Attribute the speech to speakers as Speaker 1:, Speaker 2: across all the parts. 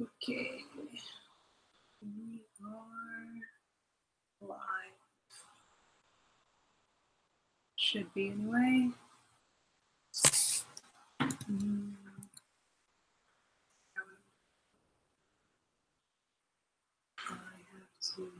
Speaker 1: Okay, we are live. Should be anyway. I have to.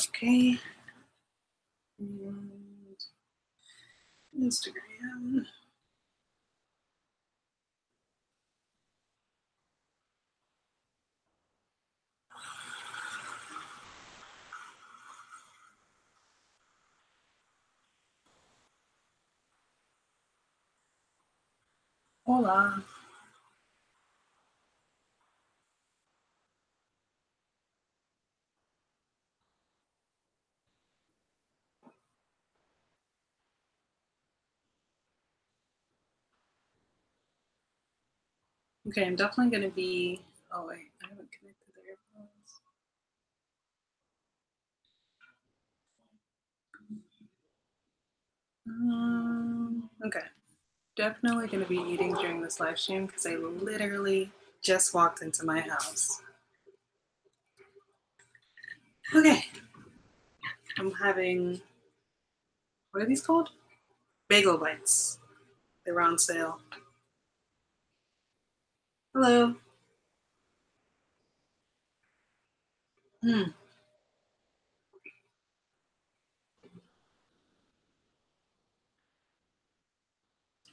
Speaker 1: Okay. And Instagram. Hola. Okay, I'm definitely going to be. Oh, wait, I haven't connected the AirPods. Okay. Definitely going to be eating during this live stream because I literally just walked into my house. Okay. I'm having. What are these called? Bagel bites. They were on sale. Hello.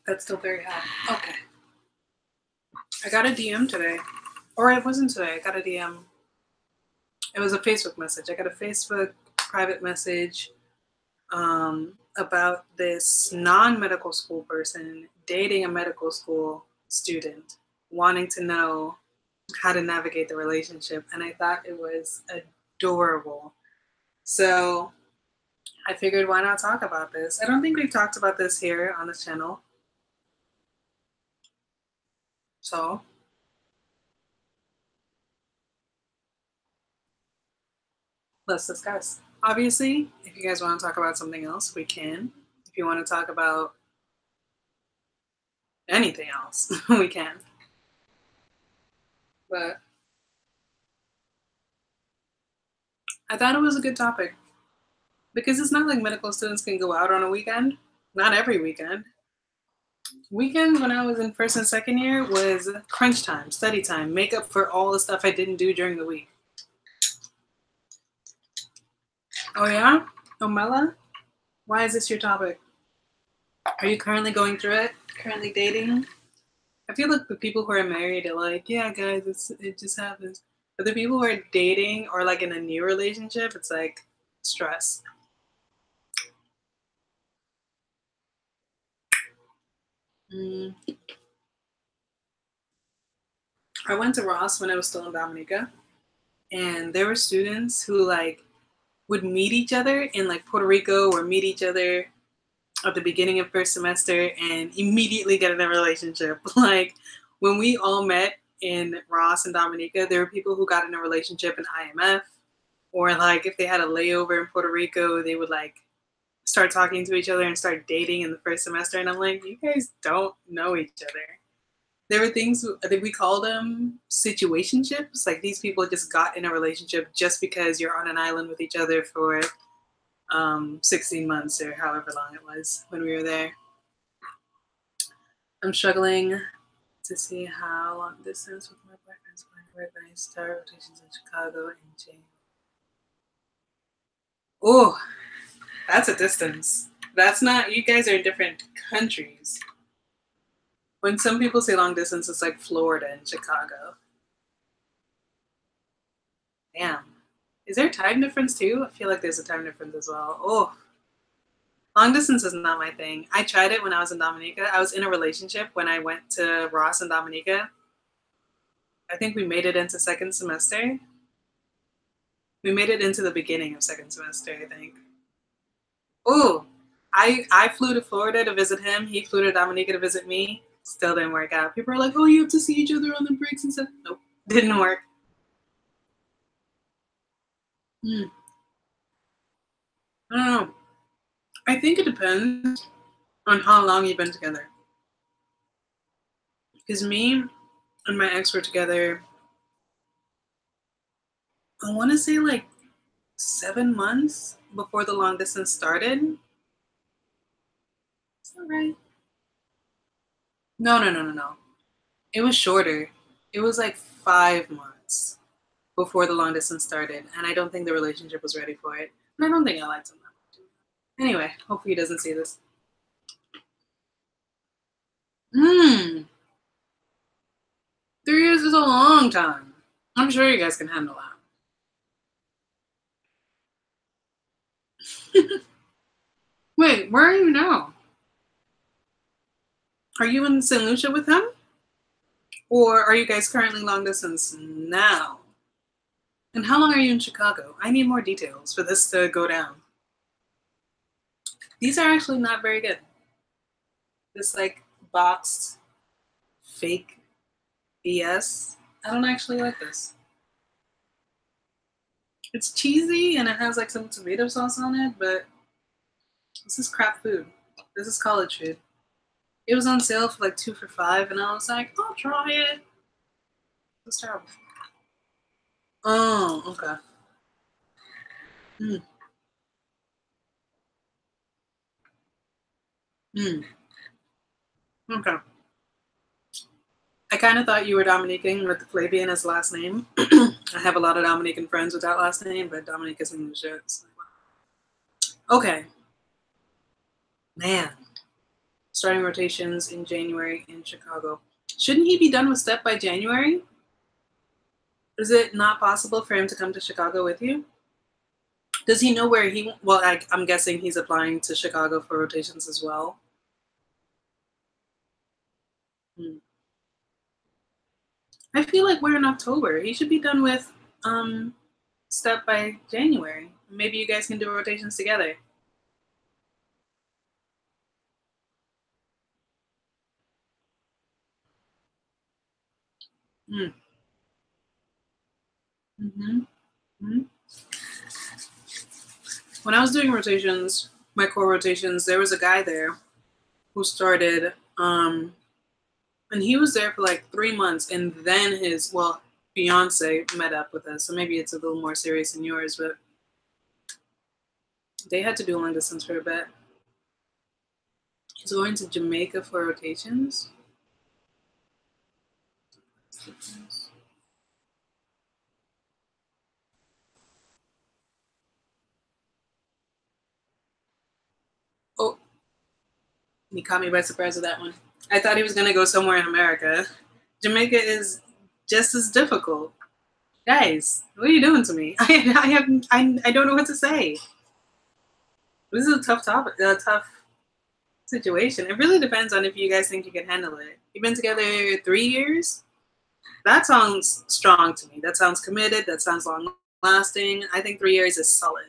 Speaker 1: That's still very hot. Okay. I got a DM today. Or it wasn't today. I got a DM. It was a Facebook message. I got a Facebook private message about this non-medical school person dating a medical school student, wanting to know how to navigate the relationship. And I thought it was adorable. So I figured, why not talk about this? I don't think we've talked about this here on this channel. So let's discuss. Obviously, if you guys want to talk about something else, we can. If you want to talk about anything else, we can. But I thought it was a good topic because it's not like medical students can go out on a weekend. Not every weekend. Weekends when I was in first and second year was crunch time, study time, make up for all the stuff I didn't do during the week. Oh yeah? Omela? Why is this your topic? Are you currently going through it? Currently dating? I feel like the people who are married are like, yeah, guys, it just happens. But the people who are dating or like in a new relationship, it's like stress. I went to Ross when I was still in Dominica, and there were students who like would meet each other in like Puerto Rico or meet each other at the beginning of first semester and immediately get in a relationship. Like when we all met in Ross and Dominica, there were people who got in a relationship in IMF, or like if they had a layover in Puerto Rico, they would like start talking to each other and start dating in the first semester. And I'm like, you guys don't know each other. There were things, I think we call them situationships. Like these people just got in a relationship just because you're on an island with each other for 16 months or however long it was when we were there. I'm struggling to see how long distance with my boyfriend's going to work when I start rotations in Chicago in January. Oh, that's a distance. That's not, you guys are in different countries. When some people say long distance, it's like Florida and Chicago. Damn. Is there a time difference too? I feel like there's a time difference as well. Oh, long distance is not my thing. I tried it when I was in Dominica. I was in a relationship when I went to Ross in Dominica. I think we made it into second semester. We made it into the beginning of second semester, I think. Oh, I flew to Florida to visit him. He flew to Dominica to visit me. Still didn't work out. People are like, oh, you have to see each other on the breaks and stuff. Nope, didn't work. Hmm. I don't know. I think it depends on how long you've been together. Because me and my ex were together, I want to say like 7 months before the long distance started. Is that right? No. It was shorter. It was like 5 months before the long distance started, and I don't think the relationship was ready for it. And I don't think I liked him that much. Anyway, hopefully he doesn't see this. Hmm. 3 years is a long time. I'm sure you guys can handle that. Wait, where are you now? Are you in St. Lucia with him? Or are you guys currently long distance now? And how long are you in Chicago? I need more details for this to go down. These are actually not very good. This like boxed fake BS. I don't actually like this. It's cheesy and it has like some tomato sauce on it, but this is crap food. This is college food. It was on sale for like 2 for $5, and I was like, I'll try it. It's terrible. Oh, okay. Mm, mm, okay. I kind of thought you were Dominican with Flavian as last name. I have a lot of Dominican friends with that last name, but Dominic is in the shit. Okay. Man. Starting rotations in January in Chicago. Shouldn't he be done with STEP by January? Is it not possible for him to come to Chicago with you? Does he know where he? Well, I'm guessing he's applying to Chicago for rotations as well. Hmm. I feel like we're in October. He should be done with STEP by January. Maybe you guys can do rotations together. Mm. Mm-hmm. Mm-hmm. When I was doing rotations, my core rotations, there was a guy there who started, and he was there for like 3 months, and then his fiance met up with us. So maybe it's a little more serious than yours, but they had to do long distance for a bit. He's going to Jamaica for rotations. Oh, he caught me by surprise with that one. I thought he was going to go somewhere in America. Jamaica is just as difficult. Guys, what are you doing to me? I don't know what to say. This is a tough topic, a tough situation. It really depends on if you guys think you can handle it. You've been together 3 years? That sounds strong to me. That sounds committed. That sounds long lasting. I think 3 years is solid.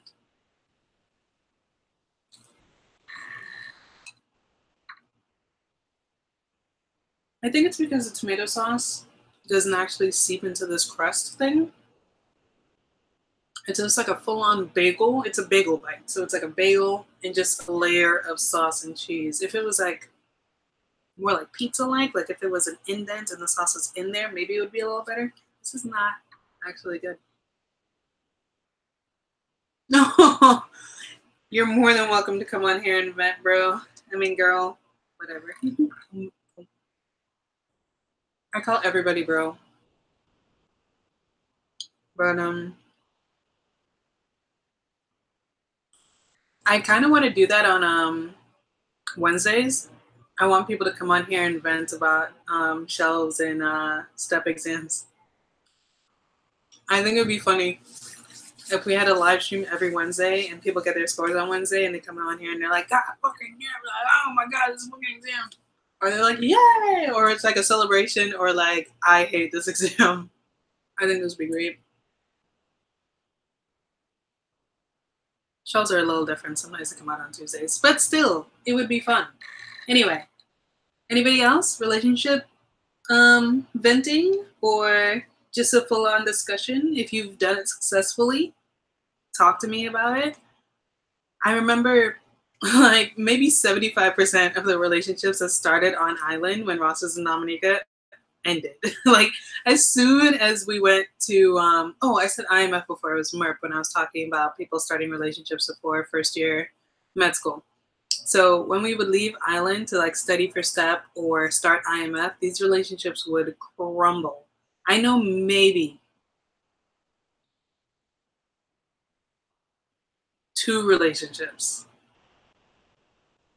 Speaker 1: I think it's because the tomato sauce doesn't actually seep into this crust thing. It's just like a full on bagel. It's a bagel bite. So it's like a bagel and just a layer of sauce and cheese. If it was like more like pizza like if it was an indent and the sauce was in there, maybe it would be a little better. This is not actually good. No, you're more than welcome to come on here and vent, bro. I mean, girl, whatever. I call everybody bro. But I kind of want to do that on Wednesdays. I want people to come on here and vent about shelves and step exams. I think it would be funny if we had a live stream every Wednesday and people get their scores on Wednesday and they come on here and they're like, God fucking damn, like, oh my God, this is fucking exam. Or they're like, yay! Or it's like a celebration, or like, I hate this exam. I think this would be great. Shows are a little different. Sometimes they come out on Tuesdays, but still, it would be fun. Anyway, anybody else? Relationship venting, or just a full-on discussion? If you've done it successfully, talk to me about it. I remember like maybe 75% of the relationships that started on Island when Ross was in Dominica ended. Like as soon as we went to I said IMF before, it was MERP when I was talking about people starting relationships before first year med school. So when we would leave Island to like study for STEP or start IMF, these relationships would crumble. I know maybe 2 relationships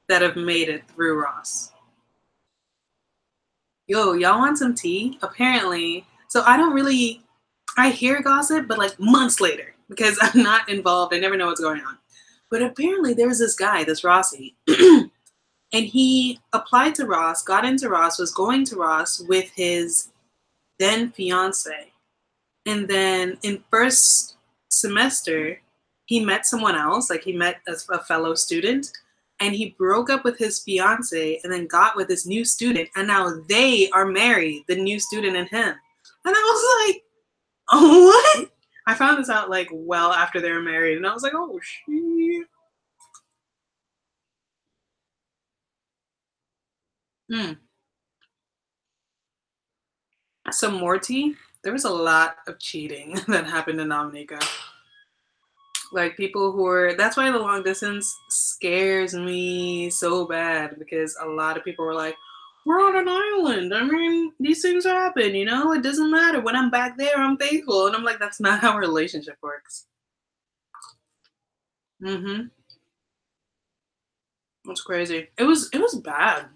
Speaker 1: that have made it through Ross. Yo, y'all want some tea? Apparently, so I hear gossip, but like months later, because I'm not involved. I never know what's going on. But apparently there was this guy, this Rossi, and he applied to Ross, got into Ross, was going to Ross with his then fiance. And then in first semester, he met someone else, like he met a fellow student, and he broke up with his fiance and then got with this new student, and now they are married, the new student and him. And I was like, oh, what? I found this out like well after they were married, and I was like, oh shit. Mm. So Morty, there was a lot of cheating that happened in Dominica. Like people who are, that's why the long distance scares me so bad, because a lot of people were like, we're on an island. I mean, these things happen, you know? It doesn't matter. When I'm back there, I'm faithful. And I'm like, that's not how a relationship works. Mm-hmm. It's crazy. It was bad.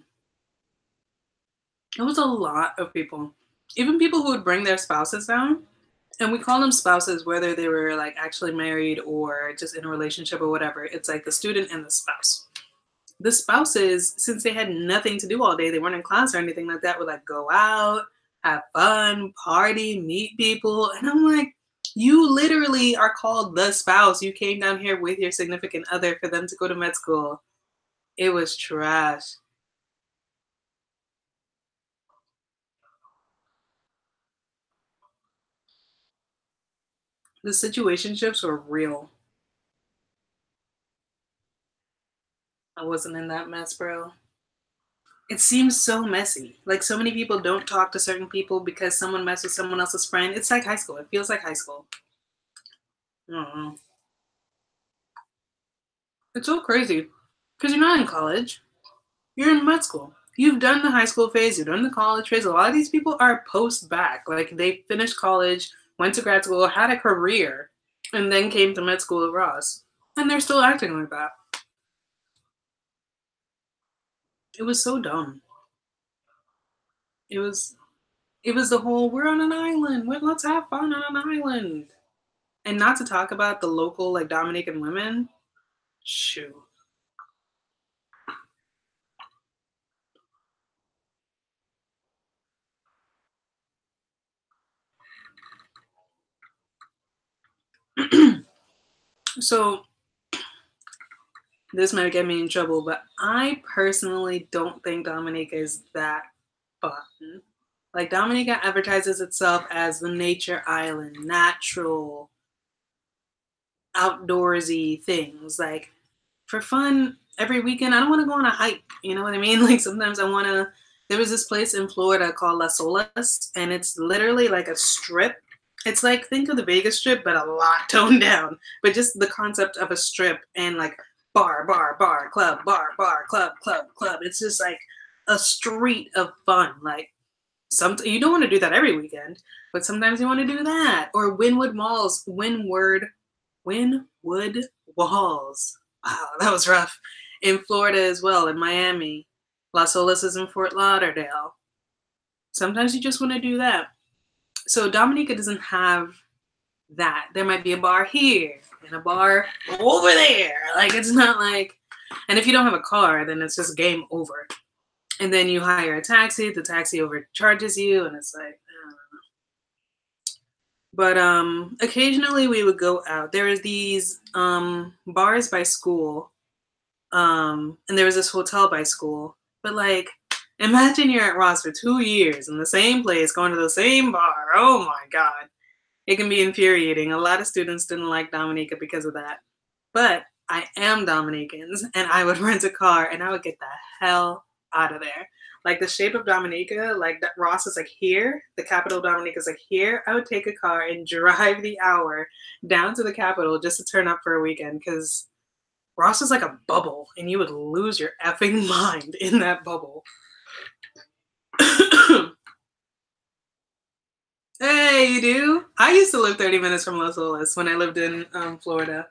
Speaker 1: It was a lot of people. Even people who would bring their spouses down. And we call them spouses, whether they were like actually married or just in a relationship or whatever. It's like the student and the spouse. The spouses, since they had nothing to do all day, they weren't in class or anything like that, would like go out, have fun, party, meet people. And I'm like, you literally are called the spouse. You came down here with your significant other for them to go to med school. It was trash. The situationships were real. I wasn't in that mess, bro. It seems so messy. Like so many people don't talk to certain people because someone messed with someone else's friend. It's like high school. It feels like high school. I don't know. It's so crazy because you're not in college. You're in med school. You've done the high school phase. You've done the college phase. A lot of these people are post back. Like they finished college, went to grad school, had a career, and then came to med school at Ross. And they're still acting like that. It was so dumb. It was it was the whole we're on an island. Let's have fun on an island. And not to talk about the local like Dominican women. Shoot. So this might get me in trouble, but I personally don't think Dominica is that fun. Like Dominica advertises itself as the nature island, natural, outdoorsy things. Like for fun, every weekend, I don't want to go on a hike. You know what I mean? Like sometimes I want to. There was this place in Florida called Las Olas, and it's literally like a strip. It's like think of the Vegas Strip, but a lot toned down. But just the concept of a strip and like bar, bar, bar, club, bar, bar, club, club, club. It's just like a street of fun. Like You don't want to do that every weekend, but sometimes you want to do that. Or Wynwood Walls. Wow, that was rough. In Florida as well, in Miami. Las Olas is in Fort Lauderdale. Sometimes you just want to do that. So Dominica doesn't have that. There might be a bar here and a bar over there. Like, it's not like, and if you don't have a car, then it's just game over. And then you hire a taxi, the taxi overcharges you, and it's like, I don't know. But occasionally we would go out. There is these bars by school, and there was this hotel by school. But like, imagine you're at Ross for 2 years in the same place, going to the same bar. Oh my God. It can be infuriating. A lot of students didn't like Dominica because of that. But I am Dominicans, and I would rent a car and I would get the hell out of there. Like the shape of Dominica, like that Ross is like here, the capital of Dominica is like here. I would take a car and drive the hour down to the capital just to turn up for a weekend because Ross is like a bubble and you would lose your effing mind in that bubble. Hey, you do? I used to live 30 minutes from Las Olas when I lived in Florida.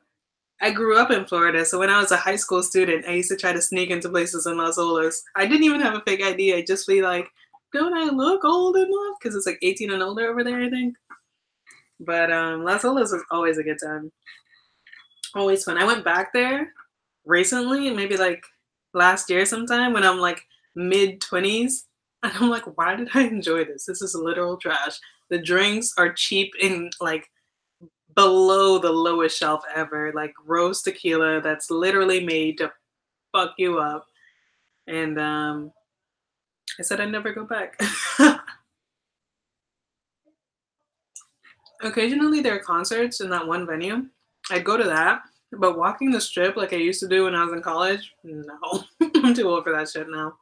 Speaker 1: I grew up in Florida, so when I was a high school student, I used to try to sneak into places in Las Olas. I didn't even have a fake ID. I'd just be like, don't I look old enough? Because it's like 18 and older over there, I think. But Las Olas was always a good time. Always fun. I went back there recently, maybe like last year sometime when I'm like mid-20s. And I'm like, why did I enjoy this? This is literal trash. The drinks are cheap and like below the lowest shelf ever, like rose tequila that's literally made to fuck you up. And I said I'd never go back. Occasionally there are concerts in that one venue. I'd go to that, but walking the strip like I used to do when I was in college, no. I'm too old for that shit now.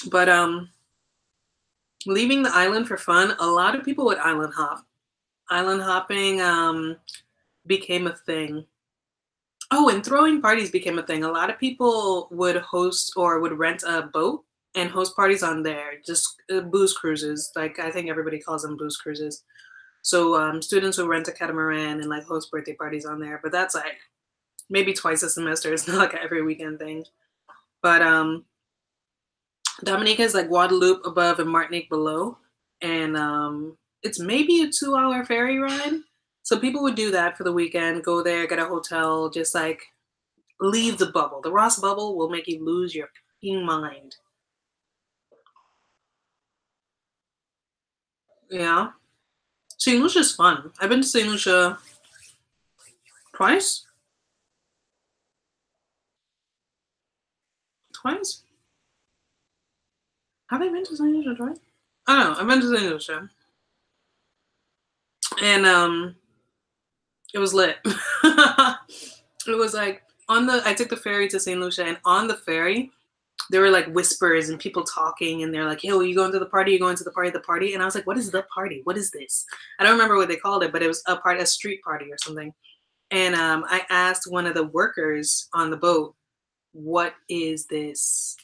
Speaker 1: But leaving the island for fun, a lot of people would island hop. Island hopping became a thing. Oh, and throwing parties became a thing. A lot of people would host or would rent a boat and host parties on there, just booze cruises. Like I think everybody calls them booze cruises. So students would rent a catamaran and like host birthday parties on there. But that's like maybe twice a semester. It's not like an every weekend thing. But Dominica is like Guadeloupe above and Martinique below, and it's maybe a 2-hour ferry ride. So people would do that for the weekend, go there, get a hotel, just like leave the bubble. The Ross bubble will make you lose your fucking mind. Yeah. St. Lucia's fun. I've been to St. Lucia twice. Twice? Have I been to St. Lucia twice? I don't know. I've been to St. Lucia. And it was lit. It was like I took the ferry to St. Lucia, and on the ferry, there were like whispers and people talking, and they're like, "Yo, you going to the party? You going to the party? The party?" And I was like, "What is the party? What is this?" I don't remember what they called it, but it was a street party or something. And I asked one of the workers on the boat, "What is this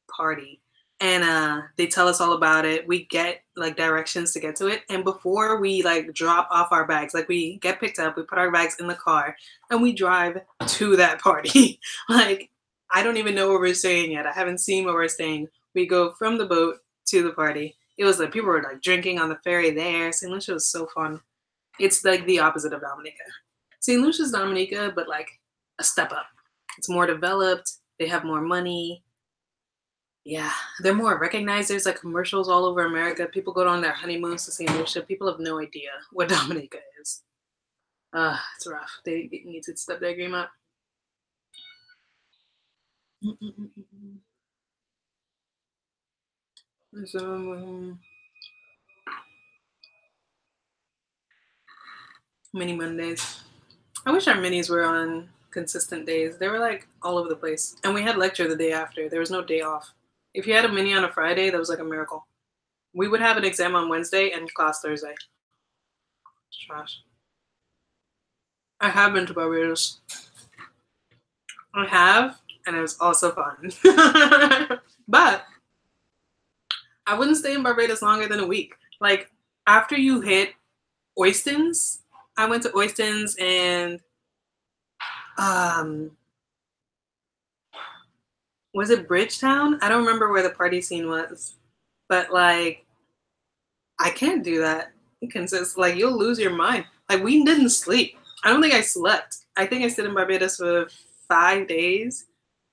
Speaker 1: party?" And they tell us all about it. We get like directions to get to it, and before we like drop off our bags, like we get picked up, we put our bags in the car, and we drive to that party. Like I don't even know where we're staying yet. I haven't seen where we're staying. We go from the boat to the party. It was like people were like drinking on the ferry there. St. Lucia was so fun. It's like the opposite of Dominica. St. Lucia's Dominica, but like a step up. It's more developed. They have more money. Yeah, they're more recognized. There's like commercials all over America. People go on their honeymoons to St. Lucia. People have no idea what Dominica is. It's rough. They need to step their game up. So, mini Mondays. I wish our minis were on consistent days. They were like all over the place. And we had lecture the day after. There was no day off. If you had a mini on a Friday, that was like a miracle. We would have an exam on Wednesday and class Thursday. It's trash. I have been to Barbados. I have, and it was also fun. But I wouldn't stay in Barbados longer than a week. Like after you hit Oistins, I went to Oistins and um was it Bridgetown? I don't remember where the party scene was. But like I can't do that. Consist like you'll lose your mind. Like we didn't sleep. I don't think I slept. I think I stayed in Barbados for 5 days.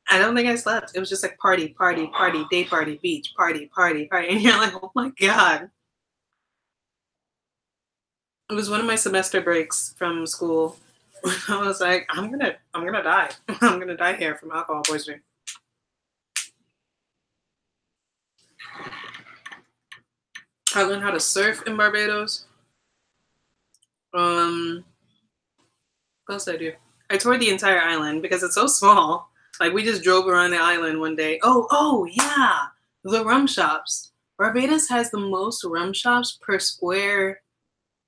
Speaker 1: I don't think I slept. It was just like party, party, party, day party, beach, party, party, party. And you're like, oh my God. It was one of my semester breaks from school. I was like, I'm gonna die. I'm gonna die here from alcohol poisoning. I learned how to surf in Barbados. What else did I do? I toured the entire island because it's so small. Like we just drove around the island one day. Oh yeah, the rum shops. Barbados has the most rum shops per square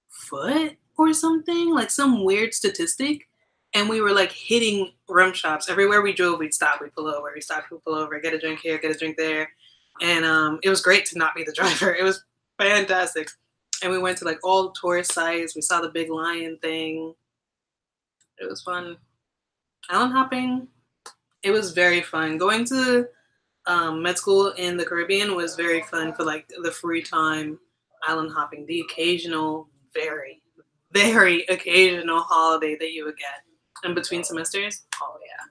Speaker 1: foot or something, like some weird statistic. And we were like hitting rum shops everywhere we drove. We'd stop, we'd pull over, we stop, we'd pull over, get a drink here, get a drink there, and it was great to not be the driver. It was fantastic. And we went to like all tourist sites. We saw the big lion thing. It was fun. Island hopping. It was very fun. Going to med school in the Caribbean was very fun for like the free time island hopping. The occasional, very, very occasional holiday that you would get in between semesters. Oh yeah.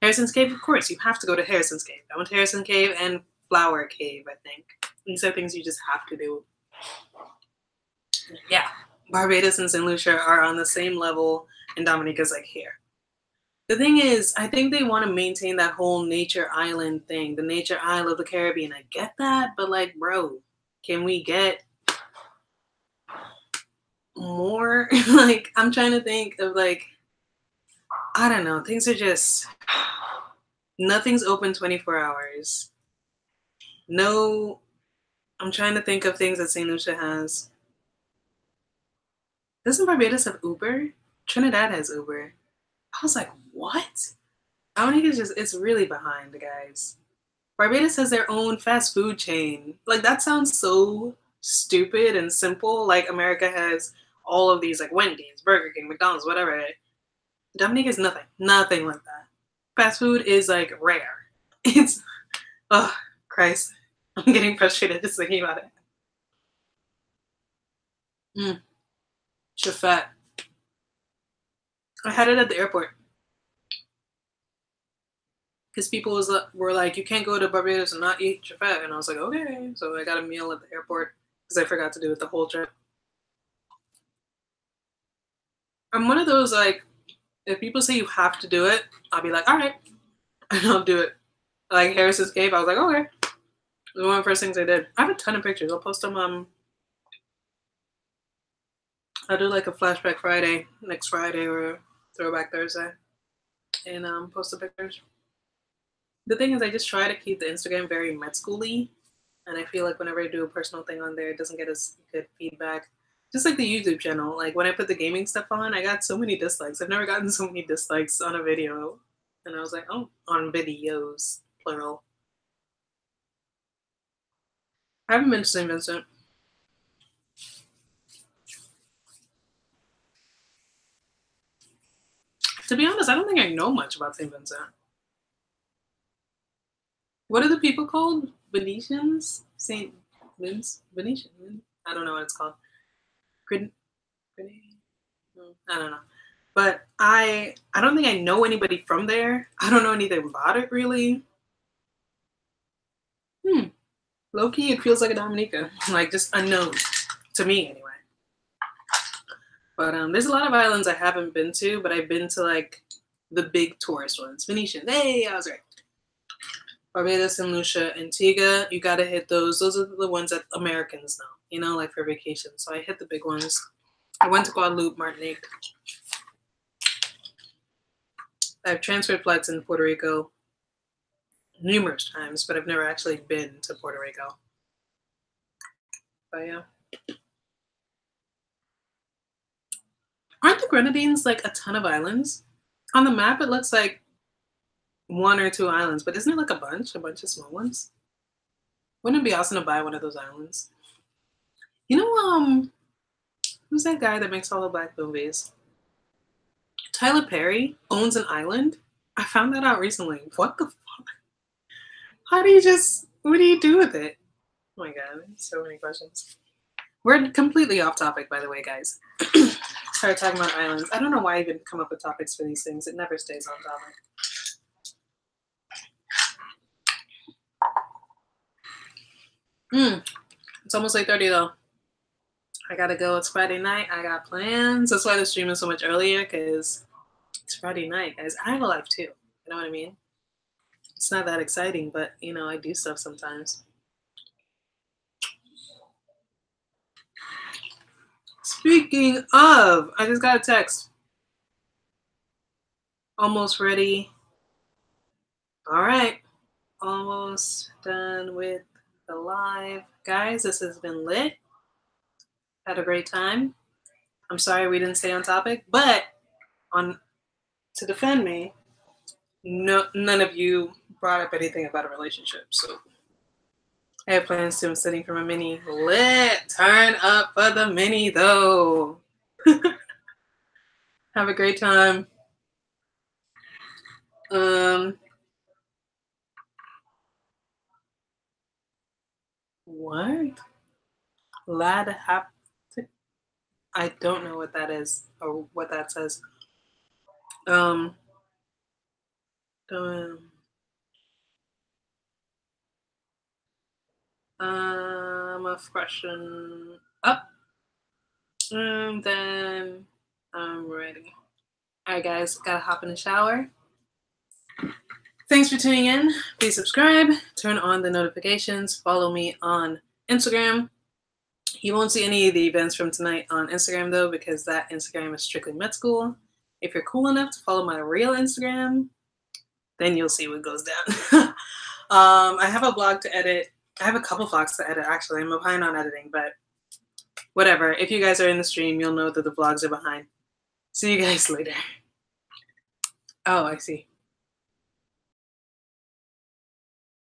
Speaker 1: Harrison's Cave, of course, you have to go to Harrison's Cave. I went to Harrison Cave and Flower Cave, I think. These are things you just have to do. Yeah. Barbados and St. Lucia are on the same level, and Dominica's like here. The thing is, I think they want to maintain that whole nature island thing, the nature isle of the Caribbean. I get that, but like, bro, can we get more? Like, I'm trying to think of like, I don't know. Things are just, nothing's open 24 hours. No, I'm trying to think of things that St. Lucia has. Doesn't Barbados have Uber? Trinidad has Uber. I was like, what? Dominica's just, it's really behind, guys. Barbados has their own fast food chain. Like, that sounds so stupid and simple. Like, America has all of these, like, Wendy's, Burger King, McDonald's, whatever. Dominica is nothing. Nothing like that. Fast food is, like, rare. It's, oh, Christ. I'm getting frustrated just thinking about it. Chafet. I had it at the airport. Because people were like, you can't go to Barbados and not eat chafet. And I was like, okay. So I got a meal at the airport because I forgot to do it the whole trip. I'm one of those, like, if people say you have to do it, I'll be like, all right. And I'll do it. Like Harrison's Cave, I was like, okay. It was one of the first things I did. I have a ton of pictures. I'll post them. I'll do like a flashback Friday, next Friday, or throwback Thursday, and post the pictures. The thing is, I just try to keep the Instagram very med school-y, and I feel like whenever I do a personal thing on there, it doesn't get as good feedback. Just like the YouTube channel, like when I put the gaming stuff on, I got so many dislikes. I've never gotten so many dislikes on a video, and I was like, oh, on videos, plural. I haven't been to St. Vincent. To be honest, I don't think I know much about St. Vincent. What are the people called? Venetians? St. Vince? Venetian? I don't know what it's called. I don't know. But I don't think I know anybody from there. I don't know anything about it really. Low key, it feels like a Dominica. Like just unknown. To me anyway. But there's a lot of islands I haven't been to, but I've been to like the big tourist ones. Venetian. Hey, I was right. Barbados, St. Lucia, Antigua. You gotta hit those. Those are the ones that Americans know, you know, like for vacation. So I hit the big ones. I went to Guadeloupe, Martinique. I've transferred flights in Puerto Rico numerous times, but I've never actually been to Puerto Rico. But yeah. Aren't the Grenadines like a ton of islands? On the map, it looks like one or two islands, but isn't it like a bunch of small ones? Wouldn't it be awesome to buy one of those islands? You know, who's that guy that makes all the black movies? Tyler Perry owns an island. I found that out recently. What the fuck? How do you just? What do you do with it? Oh my god, so many questions. We're completely off topic, by the way, guys. Started talking about islands. I don't know why I even come up with topics for these things. It never stays on topic. It's almost 8:30 though. I gotta go. It's Friday night. I got plans. That's why the stream is so much earlier, because it's Friday night, guys. I have a life too. You know what I mean? It's not that exciting, but you know, I do stuff sometimes. Speaking of, I just got a text. Almost ready. All right. Almost done with the live. Guys, this has been lit. Had a great time. I'm sorry we didn't stay on topic, but to defend me, none of you brought up anything about a relationship. So I have plans to. I'm sitting for my mini. Lit. Turn up for the mini though. Have a great time. What? Lad haptic? I don't know what that is or what that says. A freshen up. And then I'm ready. All right, guys, gotta hop in the shower. Thanks for tuning in. Please subscribe, turn on the notifications, follow me on Instagram. You won't see any of the events from tonight on Instagram, though, because that Instagram is strictly med school. If you're cool enough to follow my real Instagram, then you'll see what goes down. I have a blog to edit. I have a couple vlogs to edit, actually. I'm behind on editing, but whatever. If you guys are in the stream, you'll know that the vlogs are behind. See you guys later. Oh, I see.